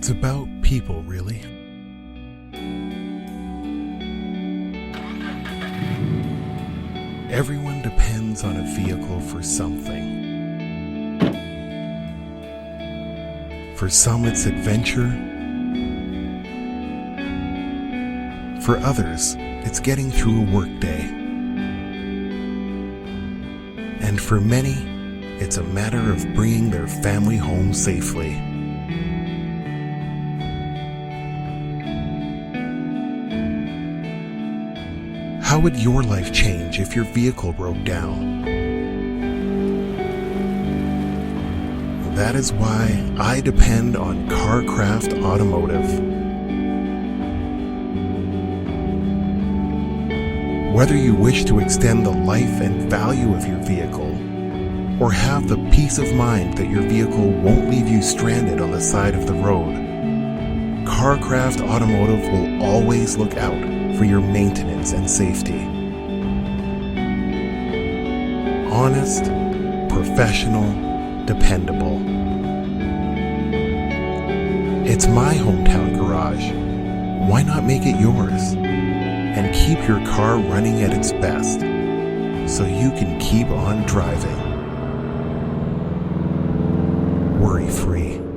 It's about people, really. Everyone depends on a vehicle for something. For some, it's adventure. For others, it's getting through a workday. And for many, it's a matter of bringing their family home safely. How would your life change if your vehicle broke down? That is why I depend on Craft Automotive. Whether you wish to extend the life and value of your vehicle, or have the peace of mind that your vehicle won't leave you stranded on the side of the road, Craft Automotive will always look out for your maintenance and safety. Honest, professional, dependable. It's my hometown garage. Why not make it yours? And keep your car running at its best, so you can keep on driving worry-free.